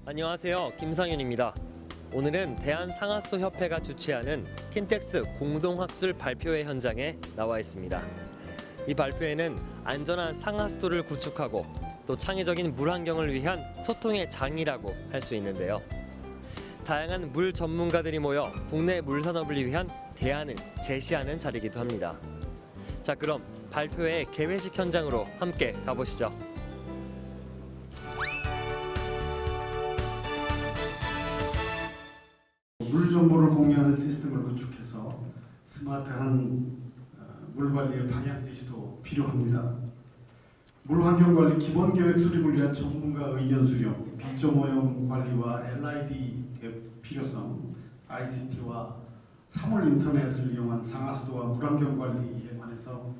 안녕하세요. 김상윤입니다. 오늘은 대한상하수도협회가 주최하는 킨텍스 공동학술 발표회 현장에 나와 있습니다. 이 발표회는 안전한 상하수도를 구축하고 또 창의적인 물 환경을 위한 소통의 장이라고 할 수 있는데요. 다양한 물 전문가들이 모여 국내 물산업을 위한 대안을 제시하는 자리이기도 합니다. 자, 그럼 발표회 개회식 현장으로 함께 가보시죠. 물 정보를 공유하는 시스템을 구축해서 스마트한 물 관리의 방향 제시도 필요합니다. 물 환경 관리 기본 계획 수립을 위한 전문가 의견 수렴, 비점 오염 관리와 LID의 필요성, ICT와 사물 인터넷을 이용한 상하수도와 물 환경 관리에 관해서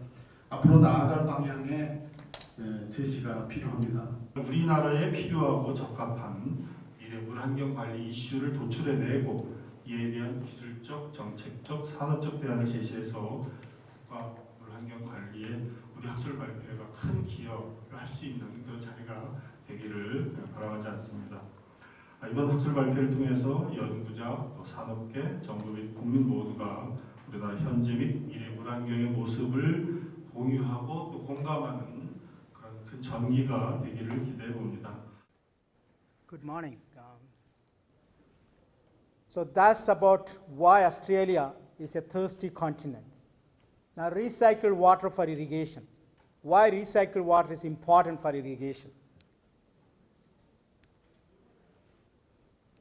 앞으로 나아갈 방향의 제시가 필요합니다. 우리나라에 필요하고 적합한 미래 물 환경 관리 이슈를 도출해내고 이에 대한 기술적, 정책적, 산업적 대안을 제시해서 국가 물 환경 관리에 우리 학술 발표회가 큰 기여를 할 수 있는 그런 자리가 되기를 바라지 않습니다. 이번 학술 발표를 통해서 연구자, 또 산업계, 정부 및 국민 모두가 우리나라 현재 및 미래 물 환경의 모습을 공유하고 또 공감하는 그런 큰 전기가 되기를 기대해 봅니다. Good morning. So that's about why Australia is a thirsty continent. Now, recycled water for irrigation. Why recycled water is important for irrigation?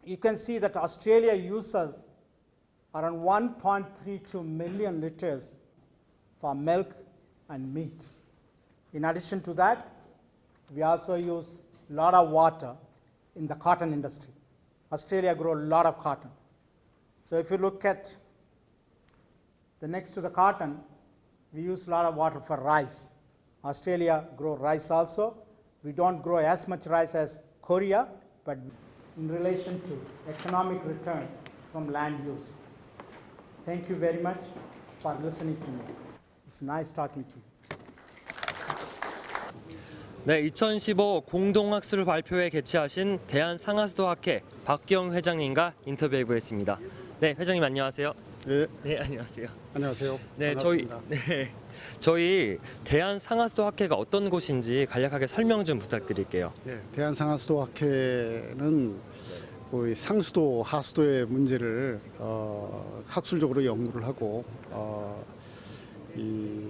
You can see that Australia uses around 1.32 million liters for milk and meat. In addition to that, we also use a lot of water in the cotton industry. Australia grows a lot of cotton. So if you look at the next to the cotton, we use a lot of water for rice. Australia grows rice also. We don't grow as much rice as Korea, but in relation to economic return from land use. Thank you very much for listening to me. It's nice talking to you. 네, 2015 공동학술 발표회 개최하신 대한상하수도학회 박기영 회장님과 인터뷰해보겠습니다. 네, 회장님 안녕하세요. 네, 네, 안녕하세요. 안녕하세요. 네, 반갑습니다. 저희 대한상하수도학회가 어떤 곳인지 간략하게 설명 좀 부탁드릴게요. 네, 대한상하수도학회는 우리 상수도, 하수도의 문제를 학술적으로 연구를 하고 이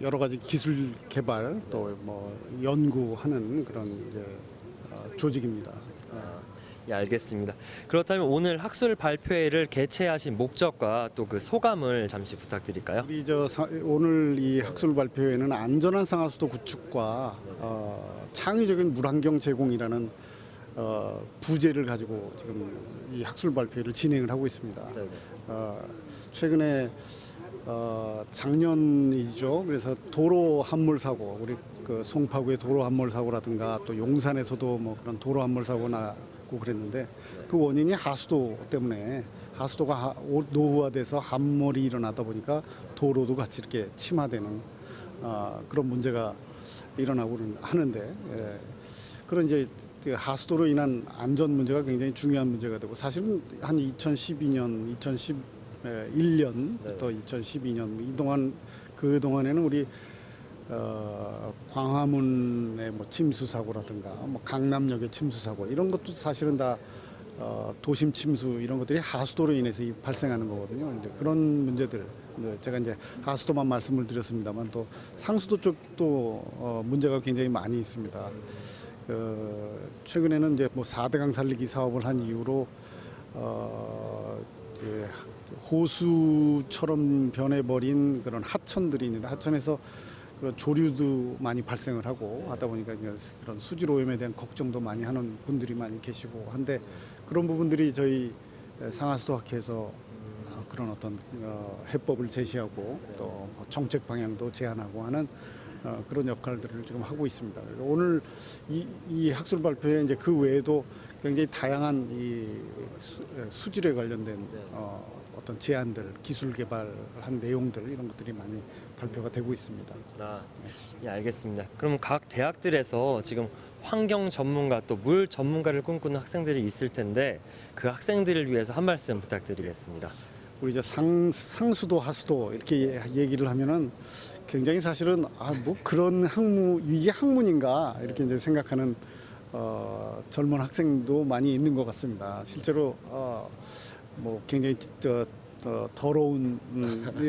여러 가지 기술 개발 또 뭐 연구하는 그런 이제 조직입니다. 예, 알겠습니다. 그렇다면 오늘 학술 발표회를 개최하신 목적과 또 그 소감을 잠시 부탁드릴까요? 우리 오늘 이 학술 발표회는 안전한 상하수도 구축과 창의적인 물환경 제공이라는 부제를 가지고 지금 이 학술 발표회를 진행을 하고 있습니다. 최근에 작년이죠. 그래서 도로 함몰 사고, 우리 그 송파구의 도로 함몰 사고라든가 또 용산에서도 뭐 그런 도로 함몰 사고 나고 그랬는데 그 원인이 하수도 때문에 하수도가 노후화돼서 함몰이 일어나다 보니까 도로도 같이 이렇게 침하되는 그런 문제가 일어나고 하는데 그런 이제 하수도로 인한 안전 문제가 굉장히 중요한 문제가 되고 사실은 한 2012년, 2011년부터 2012년 그동안에는 우리 광화문의 뭐 침수 사고라든가 뭐 강남역의 침수 사고 이런 것도 사실은 다 도심 침수 이런 것들이 하수도로 인해서 발생하는 거거든요. 이제 그런 문제들 제가 이제 하수도만 말씀을 드렸습니다만 또 상수도 쪽도 문제가 굉장히 많이 있습니다. 최근에는 이제 뭐 4대강 살리기 사업을 한 이후로 호수처럼 변해버린 그런 하천들이 있는데 하천에서 그런 조류도 많이 발생을 하고 하다 보니까 그런 수질 오염에 대한 걱정도 많이 하는 분들이 많이 계시고 한데 그런 부분들이 저희 상하수도학회에서 그런 어떤 해법을 제시하고 또 정책 방향도 제안하고 하는 그런 역할들을 지금 하고 있습니다. 오늘 이 학술 발표에 이제 그 외에도 굉장히 다양한 이 수질에 관련된 어떤 제안들, 기술 개발한 내용들 이런 것들이 많이 발표가 되고 있습니다. 예, 알겠습니다. 그럼 각 대학들에서 지금 환경 전문가 또 물 전문가를 꿈꾸는 학생들이 있을 텐데 그 학생들을 위해서 한 말씀 부탁드리겠습니다. 우리 이제 상수도 하수도 이렇게 얘기를 하면은 굉장히 사실은 뭐 그런 학문 이게 학문인가 이렇게 이제 생각하는 젊은 학생도 많이 있는 것 같습니다. 실제로 뭐 굉장히 더러운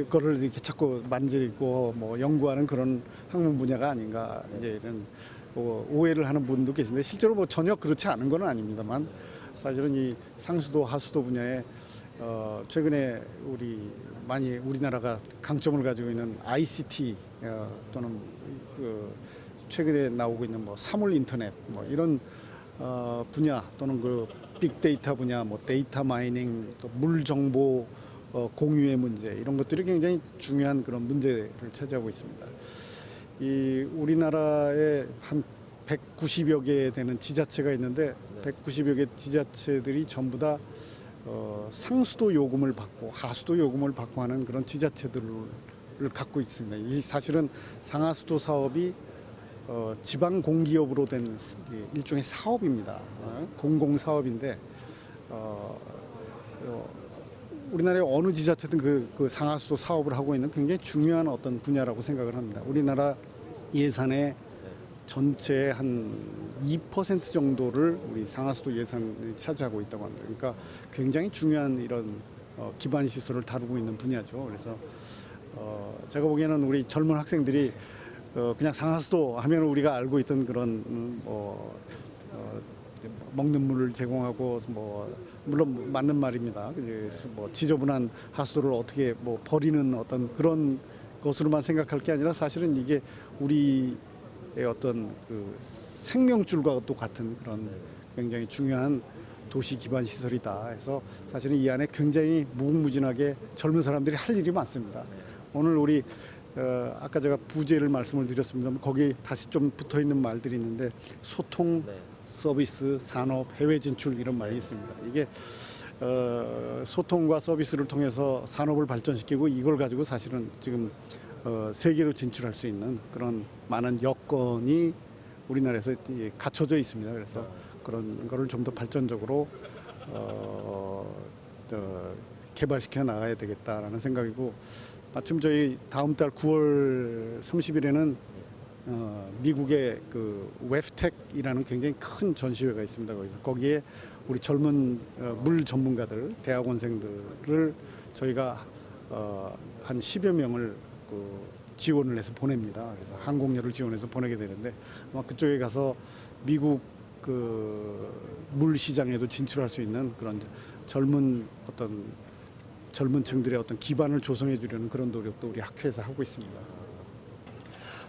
거를 이렇게 자꾸 만지고 뭐 연구하는 그런 학문 분야가 아닌가 이제 이런 오해를 하는 분도 계신데 실제로 뭐 전혀 그렇지 않은 건 아닙니다만 사실은 이 상수도 하수도 분야에 최근에 우리나라가 강점을 가지고 있는 ICT 또는 그 최근에 나오고 있는 뭐 사물 인터넷 뭐 이런 분야 또는 그 빅데이터 분야, 뭐 데이터 마이닝, 또 물 정보 공유의 문제 이런 것들이 굉장히 중요한 그런 문제를 차지하고 있습니다. 이 우리나라에 한 190여 개 되는 지자체가 있는데 190여 개 지자체들이 전부 다 상수도 요금을 받고 하수도 요금을 받고 하는 그런 지자체들을 갖고 있습니다. 이 사실은 상하수도 사업이 지방 공기업으로 된 일종의 사업입니다. 공공 사업인데 우리나라의 어느 지자체든 그 상하수도 사업을 하고 있는 굉장히 중요한 어떤 분야라고 생각을 합니다. 우리나라 예산의 전체의 한 2% 정도를 우리 상하수도 예산이 차지하고 있다고 합니다. 그러니까 굉장히 중요한 이런 기반 시설을 다루고 있는 분야죠. 그래서 제가 보기에는 우리 젊은 학생들이 그냥 상하수도 하면 우리가 알고 있던 그런 먹는 물을 제공하고 뭐 물론 맞는 말입니다. 뭐 지저분한 하수도를 어떻게 뭐 버리는 어떤 그런 것으로만 생각할 게 아니라 사실은 이게 우리의 어떤 그 생명줄과 또 같은 그런 굉장히 중요한 도시 기반 시설이다 해서 사실은 이 안에 굉장히 무궁무진하게 젊은 사람들이 할 일이 많습니다. 오늘 우리 아까 제가 부제를 말씀을 드렸습니다만 거기 다시 좀 붙어 있는 말들이 있는데 소통, 서비스, 산업, 해외 진출 이런 말이 있습니다. 이게 소통과 서비스를 통해서 산업을 발전시키고 이걸 가지고 사실은 지금 세계로 진출할 수 있는 그런 많은 여건이 우리나라에서 갖춰져 있습니다. 그래서 그런 거를 좀 더 발전적으로 개발시켜 나가야 되겠다라는 생각이고 마침 저희 다음 달 9월 30일에는 미국의 그 웹텍이라는 굉장히 큰 전시회가 있습니다. 거기에 우리 젊은 물 전문가들, 대학원생들을 저희가 한 10여 명을 지원을 해서 보냅니다. 그래서 항공료를 지원해서 보내게 되는데 아마 그쪽에 가서 미국 그 물 시장에도 진출할 수 있는 그런 젊은 층들의 어떤 기반을 조성해 주려는 그런 노력도 우리 학회에서 하고 있습니다.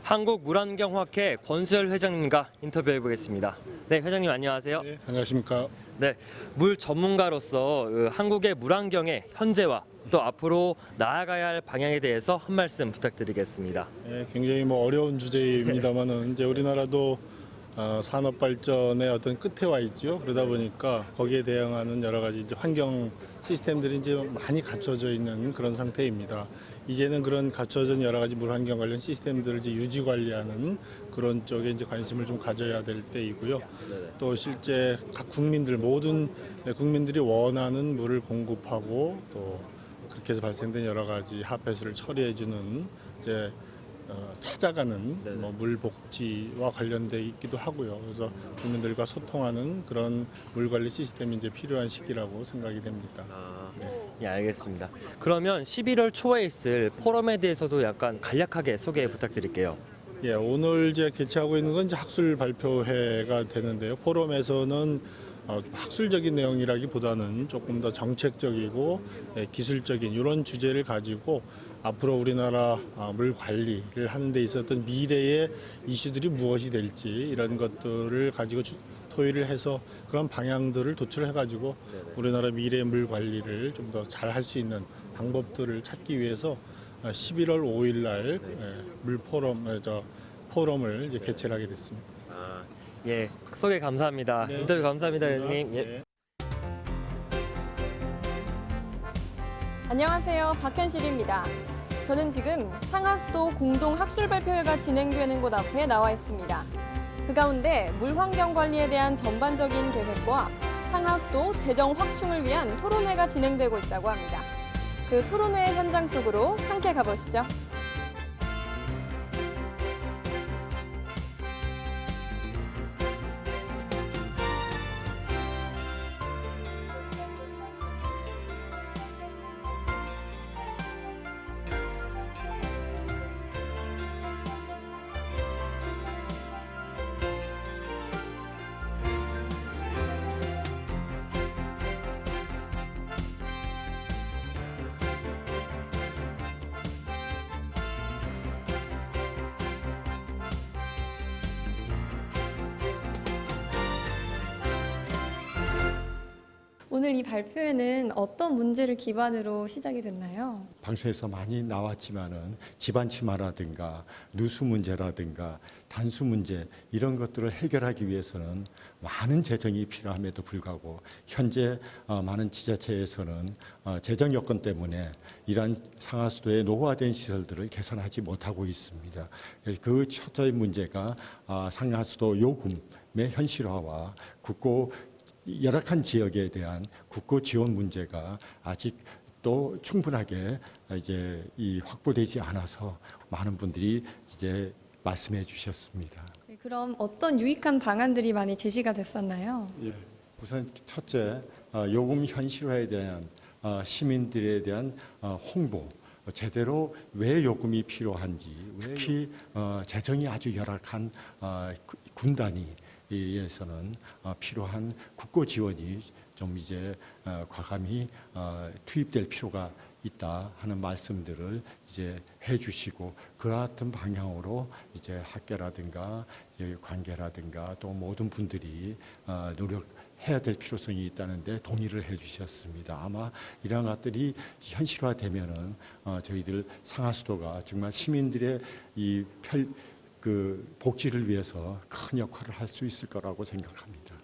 한국물환경학회 권수열 회장님과 인터뷰해 보겠습니다. 네, 회장님 안녕하세요. 네, 안녕하십니까. 네, 물 전문가로서 한국의 물환경의 현재와 또 앞으로 나아가야 할 방향에 대해서 한 말씀 부탁드리겠습니다. 네, 굉장히 뭐 어려운 주제입니다만은 이제 우리나라도 산업 발전의 어떤 끝에 와 있죠. 그러다 보니까 거기에 대응하는 여러 가지 이제 환경 시스템들이 이제 많이 갖춰져 있는 그런 상태입니다. 이제는 그런 갖춰진 여러 가지 물 환경 관련 시스템들을 이제 유지 관리하는 그런 쪽에 이제 관심을 좀 가져야 될 때이고요. 또 실제 각 국민들 모든 국민들이 원하는 물을 공급하고 또 그렇게 해서 발생된 여러 가지 핫폐수를 처리해주는 이제 찾아가는 뭐 물 복지와 관련돼 있기도 하고요. 그래서 국민들과 소통하는 그런 물 관리 시스템이 이제 필요한 시기라고 생각이 됩니다. 예, 알겠습니다. 그러면 11월 초에 있을 포럼에 대해서도 약간 간략하게 소개 부탁드릴게요. 예, 오늘 이제 개최하고 있는 건 이제 학술 발표회가 되는데요. 포럼에서는 학술적인 내용이라기보다는 조금 더 정책적이고 기술적인 이런 주제를 가지고 앞으로 우리나라 물 관리를 하는 데 있었던 미래의 이슈들이 무엇이 될지 이런 것들을 가지고 토의를 해서 그런 방향들을 도출해가지고 우리나라 미래의 물 관리를 좀 더 잘 할 수 있는 방법들을 찾기 위해서 11월 5일 날 물 포럼을 이제 개최를 하게 됐습니다. 예, 소개 감사합니다. 네, 인터뷰 감사합니다, 고맙습니다. 회장님. 예. 네. 안녕하세요. 박현실입니다. 저는 지금 상하수도 공동학술발표회가 진행되는 곳 앞에 나와 있습니다. 그 가운데 물환경관리에 대한 전반적인 계획과 상하수도 재정 확충을 위한 토론회가 진행되고 있다고 합니다. 그 토론회 현장 속으로 함께 가보시죠. 오늘 이 발표회는 어떤 문제를 기반으로 시작이 됐나요? 방송에서 많이 나왔지만은 집안 침하라든가 누수 문제라든가 단수 문제 이런 것들을 해결하기 위해서는 많은 재정이 필요함에도 불구하고 현재 많은 지자체에서는 재정 여건 때문에 이러한 상하수도의 노후화된 시설들을 개선하지 못하고 있습니다. 그 첫째 문제가 상하수도 요금의 현실화와 국고 열악한 지역에 대한 국고 지원 문제가 아직 또 충분하게 이제 확보되지 않아서 많은 분들이 이제 말씀해 주셨습니다. 네, 그럼 어떤 유익한 방안들이 많이 제시가 됐었나요? 예. 우선 첫째, 요금 현실화에 대한 시민들에 대한 홍보, 제대로 왜 요금이 필요한지, 특히 재정이 아주 열악한 군단위 에서는 필요한 국고 지원이 좀 이제 과감히 투입될 필요가 있다 하는 말씀들을 이제 해주시고 그 같은 방향으로 이제 학계라든가 관계라든가 또 모든 분들이 노력해야 될 필요성이 있다는데 동의를 해주셨습니다. 아마 이러한 것들이 현실화되면은 저희들 상하수도가 정말 시민들의 복지를 위해서 큰 역할을 할 수 있을 거라고 생각합니다.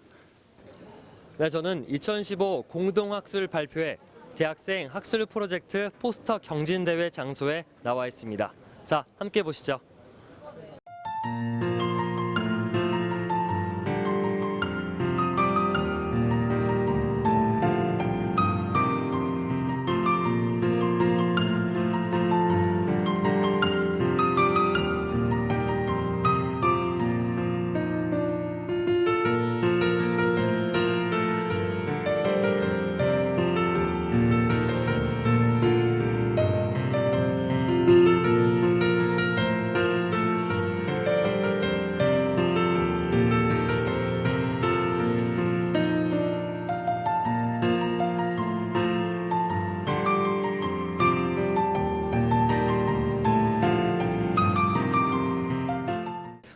네, 저는 2015 공동학술 발표회 대학생 학술 프로젝트 포스터 경진대회 장소에 나와 있습니다. 자, 함께 보시죠.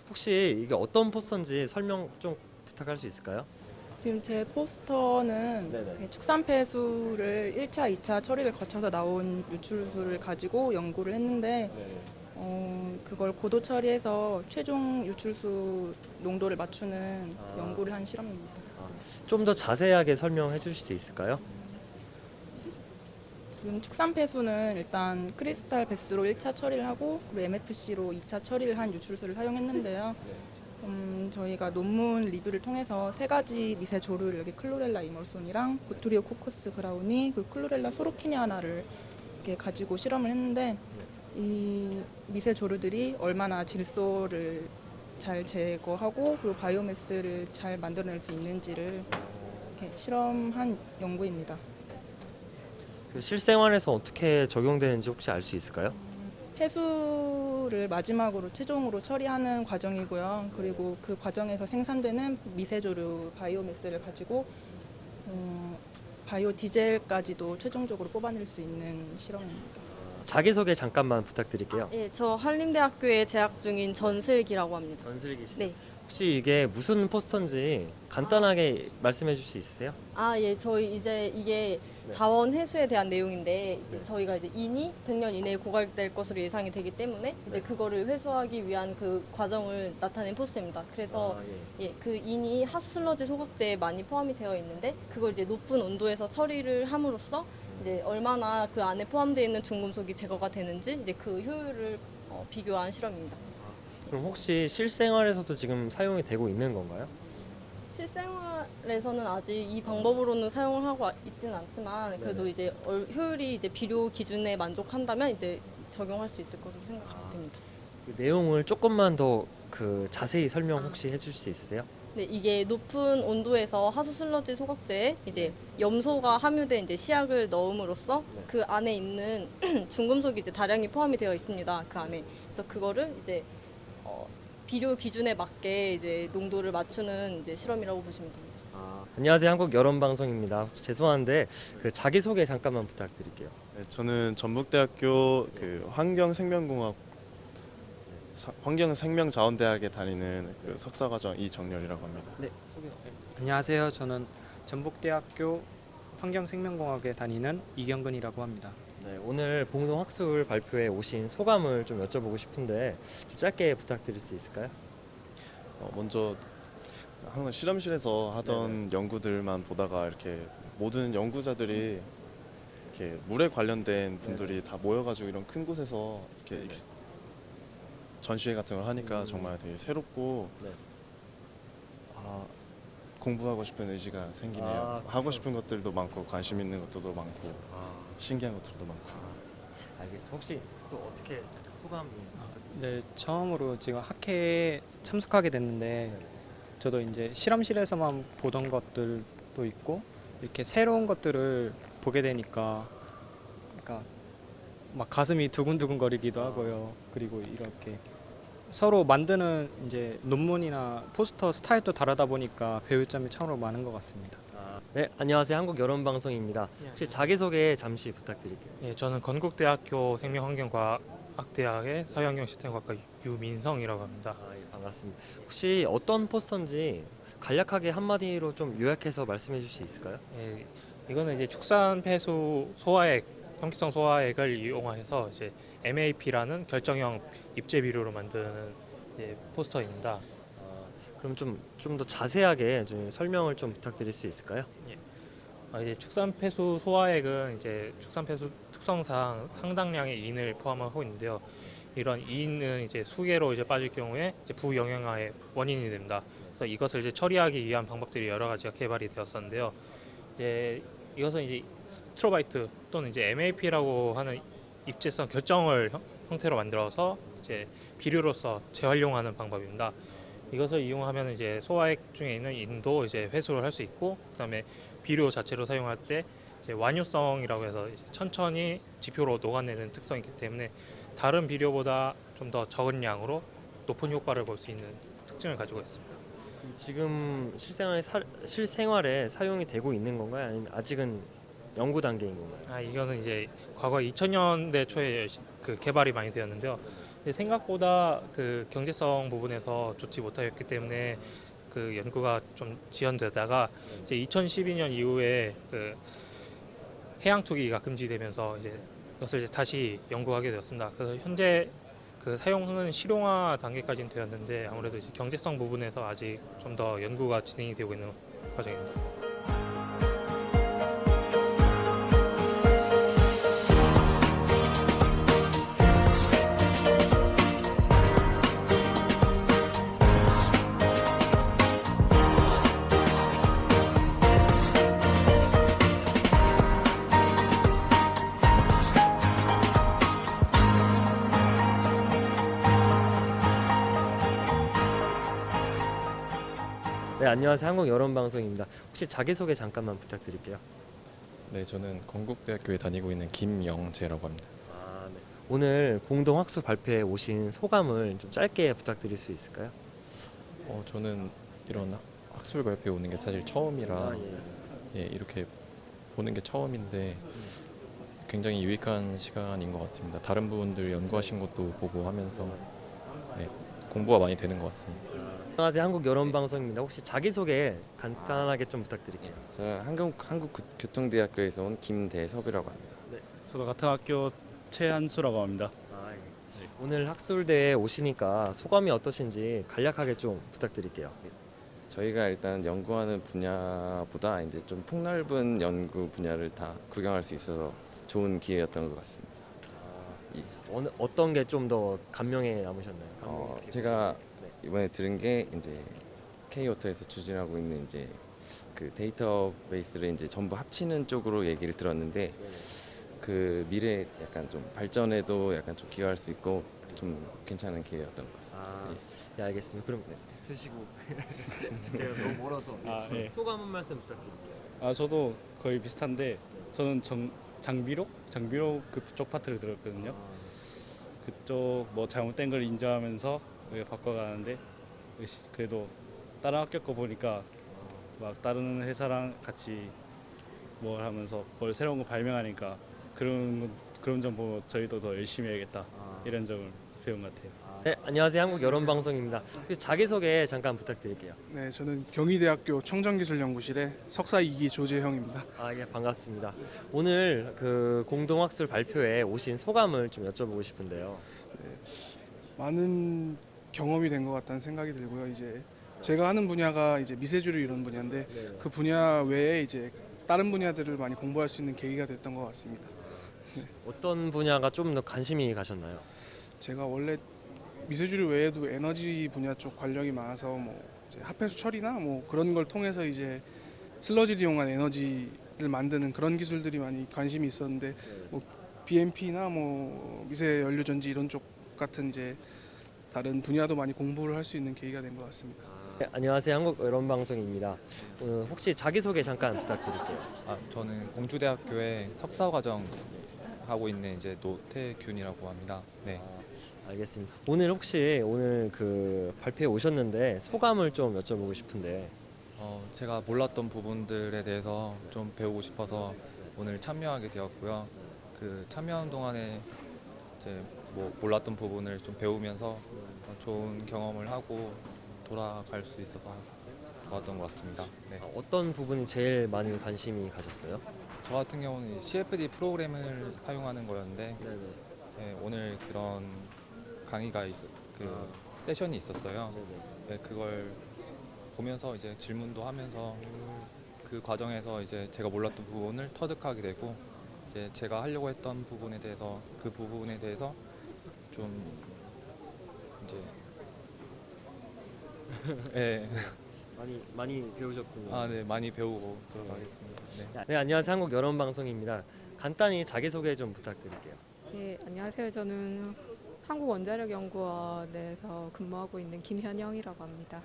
혹시 이게 어떤 포스터인지 설명 좀 부탁할 수 있을까요? 지금 제 포스터는 네네. 축산폐수를 1차, 2차 처리를 거쳐서 나온 유출수를 가지고 연구를 했는데 그걸 고도 처리해서 최종 유출수 농도를 맞추는 연구를 한 실험입니다. 좀 더 자세하게 설명해 주실 수 있을까요? 지금 축산폐수는 일단 크리스탈 배스로 1차 처리를 하고 그리고 MFC로 2차 처리를 한 유출수를 사용했는데요. 저희가 논문 리뷰를 통해서 3가지 미세 조류를 여기 클로렐라 이멀손이랑 보트리오 코커스 브라우니 그리고 클로렐라 소로키니아나를 이렇게 가지고 실험을 했는데 이 미세 조류들이 얼마나 질소를 잘 제거하고 그리고 바이오매스를 잘 만들어낼 수 있는지를 이렇게 실험한 연구입니다. 그 실생활에서 어떻게 적용되는지 혹시 알 수 있을까요? 폐수를 마지막으로 최종으로 처리하는 과정이고요. 그리고 그 과정에서 생산되는 미세조류 바이오매스를 가지고 바이오 디젤까지도 최종적으로 뽑아낼 수 있는 실험입니다. 자기소개 잠깐만 부탁드릴게요. 예, 저 한림대학교에 재학 중인 전슬기라고 합니다. 전슬기 씨. 네. 혹시 이게 무슨 포스터인지 간단하게 말씀해 줄 수 있으세요? 예, 저희 이제 이게 네. 자원 회수에 대한 내용인데 이제 네. 저희가 이제 인이 100년 이내에 고갈될 것으로 예상이 되기 때문에 이제 네. 그거를 회수하기 위한 그 과정을 나타낸 포스터입니다. 그래서 예, 그 인이 하수 슬러지 소각제에 많이 포함이 되어 있는데 그걸 이제 높은 온도에서 처리를 함으로써 이제 얼마나 그 안에 포함되어 있는 중금속이 제거가 되는지 이제 그 효율을 비교한 실험입니다. 그럼 혹시 실생활에서도 지금 사용이 되고 있는 건가요? 실생활에서는 아직 이 방법으로는 사용을 하고 있지는 않지만 그래도 네네. 이제 효율이 이제 비료 기준에 만족한다면 이제 적용할 수 있을 것으로 생각됩니다. 그 내용을 조금만 더 그 자세히 설명 혹시 해줄 수 있으세요? 네, 이게 높은 온도에서 하수 슬러지 소각제에 이제 염소가 함유된 이제 시약을 넣음으로써 네. 그 안에 있는 중금속이 이제 다량이 포함이 되어 있습니다. 그 안에. 그래서 그거를 이제 비료 기준에 맞게 이제 농도를 맞추는 이제 실험이라고 보시면 됩니다. 안녕하세요, 한국 여론방송입니다. 혹시 죄송한데 그 자기 소개 잠깐만 부탁드릴게요. 네, 저는 전북대학교 그 환경생명자원대학에 다니는 그 석사과정 이정렬이라고 합니다. 네, 소개. 안녕하세요. 저는 전북대학교 환경생명공학에 다니는 이경근이라고 합니다. 네, 오늘 공동학술 발표에 오신 소감을 좀 여쭤보고 싶은데 좀 짧게 부탁드릴 수 있을까요? 먼저 항상 실험실에서 하던 연구들만 보다가 이렇게 모든 연구자들이 이렇게 물에 관련된 분들이 다 모여가지고 이런 큰 곳에서 이렇게 전시회 같은 걸 하니까 정말 되게 새롭고 네. 공부하고 싶은 의지가 생기네요. 하고 싶은 것들도 많고 관심 있는 것들도 많고 신기한 것들도 많고. 알겠습니다. 혹시 또 어떻게 소감이? 네, 처음으로 지금 학회에 참석하게 됐는데 저도 이제 실험실에서만 보던 것들도 있고 이렇게 새로운 것들을 보게 되니까 그러니까 막 가슴이 두근두근거리기도 하고요. 그리고 이렇게 서로 만드는 이제 논문이나 포스터 스타일도 다르다 보니까 배울 점이 참으로 많은 것 같습니다. 네, 안녕하세요, 한국 여론방송입니다. 혹시 자기소개 잠시 부탁드릴게요. 예, 저는 건국대학교 생명환경과학대학의 사회환경시스템과학과 유민성이라고 합니다. 예, 반갑습니다. 혹시 어떤 포스터인지 간략하게 한마디로 좀 요약해서 말씀해 주실 수 있을까요? 예, 이거는 이제 축산 폐수 소화액, 형기성 소화액을 이용해서 이제 MAP라는 결정형 입제 비료로 만드는 포스터입니다. 그럼 좀 더 자세하게 좀 설명을 좀 부탁드릴 수 있을까요? 이제 축산 폐수 소화액은 이제 축산 폐수 특성상 상당량의 인을 포함하고 있는데요. 이런 인은 이제 수계로 이제 빠질 경우에 이제 부영양화의 원인이 됩니다. 그래서 이것을 이제 처리하기 위한 방법들이 여러 가지가 개발이 되었었는데요. 이것은 이제 스트로바이트 또는 이제 MAP라고 하는 입제성 결정을 형태로 만들어서 이제 비료로서 재활용하는 방법입니다. 이것을 이용하면 이제 소화액 중에 있는 인도 이제 회수를 할 수 있고, 그다음에 비료 자체로 사용할 때 이제 완효성이라고 해서 이제 천천히 지표로 녹아내는 특성이 있기 때문에 다른 비료보다 좀 더 적은 양으로 높은 효과를 볼 수 있는 특징을 가지고 있습니다. 지금 실생활에 사용이 되고 있는 건가요? 아니면 아직은 연구 단계인 건가요? 이거는 이제 과거 2000년대 초에 그 개발이 많이 되었는데요. 근데 생각보다 그 경제성 부분에서 좋지 못하였기 때문에 그 연구가 좀 지연되다가 이제 2012년 이후에 그 해양 투기가 금지되면서 이제 이것을 이제 다시 연구하게 되었습니다. 그래서 현재 그 사용은 실용화 단계까지는 되었는데 아무래도 이제 경제성 부분에서 아직 좀 더 연구가 진행이 되고 있는 과정입니다. 네, 안녕하세요, 한국 여론방송입니다. 혹시 자기소개 잠깐만 부탁드릴게요. 네, 저는 건국대학교에 다니고 있는 김영재라고 합니다. 네. 오늘 공동학술 발표에 오신 소감을 좀 짧게 부탁드릴 수 있을까요? 저는 이런 학술 발표에 오는 게 사실 처음이라 이렇게 보는 게 처음인데 굉장히 유익한 시간인 것 같습니다. 다른 분들 연구하신 것도 보고 하면서 공부가 많이 되는 것 같습니다. 안녕하세요, 한국 여론방송입니다. 혹시 자기소개 간단하게 좀 부탁드릴게요. 저는 한국교통대학교에서 온 김대섭이라고 합니다. 네. 저도 같은 학교 최한수라고 합니다. 오늘 학술대에 오시니까 소감이 어떠신지 간략하게 좀 부탁드릴게요. 저희가 일단 연구하는 분야보다 이제 좀 폭넓은 연구 분야를 다 구경할 수 있어서 좋은 기회였던 것 같습니다. 어떤 게 좀 더 감명에 남으셨나요? 제가 이번에 들은 게 이제 K-워터에서 추진하고 있는 이제 그 데이터베이스를 이제 전부 합치는 쪽으로 얘기를 들었는데 그 미래 약간 좀 발전에도 약간 좀 기여할 수 있고 좀 괜찮은 기회였던 것 같습니다. 예, 알겠습니다. 그럼 드시고 제가 너무 멀어서 예. 소감 한 말씀 부탁드릴게요. 저도 거의 비슷한데 저는 장비록 그쪽 파트를 들었거든요. 그쪽 뭐 잘못된 걸 인정하면서 바꿔가는데 그래도 다른 학교 거 보니까 막 다른 회사랑 같이 뭘 하면서 뭘 새로운 거 발명하니까 그런 점 보면 저희도 더 열심히 해야겠다 이런 점을 배운 것 같아요. 네, 안녕하세요. 한국여론방송입니다. 자기소개 잠깐 부탁드릴게요. 네, 저는 경희대학교 청정기술연구실의 석사 2기 조재형입니다. 예, 반갑습니다. 오늘 그 공동학술 발표에 오신 소감을 좀 여쭤보고 싶은데요. 많은 경험이 된 것 같다는 생각이 들고요. 이제 제가 하는 분야가 이제 미세주류 이런 분야인데 그 분야 외에 이제 다른 분야들을 많이 공부할 수 있는 계기가 됐던 것 같습니다. 네. 어떤 분야가 좀 더 관심이 가셨나요? 제가 원래 미세주류 외에도 에너지 분야 쪽 관련이 많아서 뭐 이제 합폐수 처리나 뭐 그런 걸 통해서 이제 슬러지를 이용한 에너지를 만드는 그런 기술들이 많이 관심이 있었는데 뭐 BMP나 뭐 미세 연료 전지 이런 쪽 같은 이제 다른 분야도 많이 공부를 할 수 있는 계기가 된 것 같습니다. 네, 안녕하세요. 한국여론방송입니다. 혹시 자기소개 잠깐 부탁드릴게요. 저는 공주대학교에 석사과정 하고 있는 이제 노태균이라고 합니다. 네. 알겠습니다. 오늘 그 발표에 오셨는데 소감을 좀 여쭤보고 싶은데. 제가 몰랐던 부분들에 대해서 좀 배우고 싶어서 오늘 참여하게 되었고요. 그 참여하는 동안에 이제 뭐 몰랐던 부분을 좀 배우면서 좋은 경험을 하고 돌아갈 수 있어서 좋았던 것 같습니다. 네. 어떤 부분이 제일 많이 관심이 가셨어요? 저 같은 경우는 CFD 프로그램을 사용하는 거였는데 네, 오늘 그런 강의가 세션이 있었어요. 네, 그걸 보면서 이제 질문도 하면서 그 과정에서 이제 제가 몰랐던 부분을 터득하게 되고 이제 제가 하려고 했던 부분에 대해서 좀 이제 네. 많이 배우셨군요. 네, 많이 배우고 돌아가겠습니다. 네. 네, 안녕하세요. 한국여론방송입니다. 간단히 자기소개 좀 부탁드릴게요. 네, 안녕하세요. 저는 한국원자력연구원에서 근무하고 있는 김현영이라고 합니다.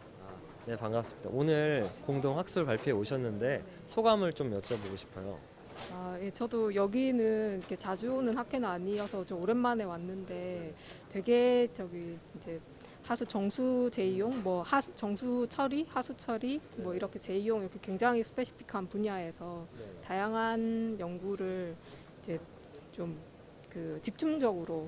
네, 반갑습니다. 오늘 공동학술 발표에 오셨는데 소감을 좀 여쭤보고 싶어요. 예, 저도 여기는 이렇게 자주 오는 학회는 아니어서 좀 오랜만에 왔는데 되게 이제 하수 정수 재이용, 뭐 정수 처리, 하수 처리, 뭐 이렇게 재이용 이렇게 굉장히 스페시픽한 분야에서 다양한 연구를 이제 좀 집중적으로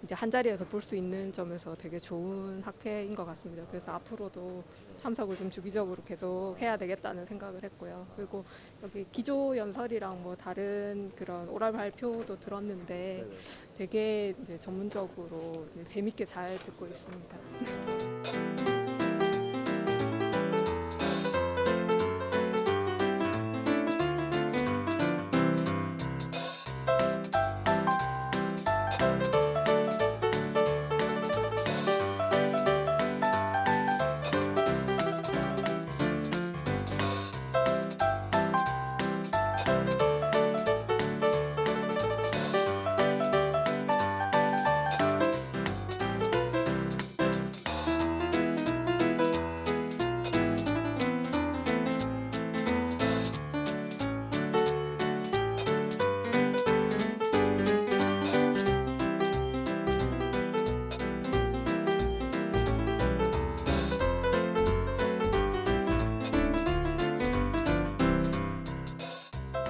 이제 한 자리에서 볼 수 있는 점에서 되게 좋은 학회인 것 같습니다. 그래서 앞으로도 참석을 좀 주기적으로 계속 해야 되겠다는 생각을 했고요. 그리고 여기 기조 연설이랑 뭐 다른 그런 오랄 발표도 들었는데 되게 이제 전문적으로 이제 재밌게 잘 듣고 있습니다.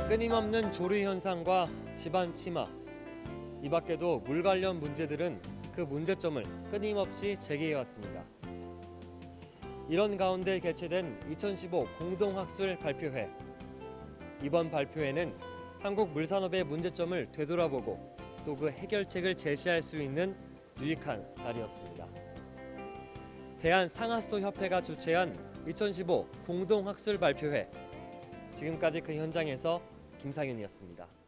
끊임없는 조류 현상과 집안 침하, 이 밖에도 물 관련 문제들은 그 문제점을 끊임없이 제기해왔습니다. 이런 가운데 개최된 2015 공동학술 발표회. 이번 발표회는 한국 물산업의 문제점을 되돌아보고 또 그 해결책을 제시할 수 있는 유익한 자리였습니다. 대한상하수도협회가 주최한 2015 공동학술 발표회. 지금까지 그 현장에서 김상윤이었습니다.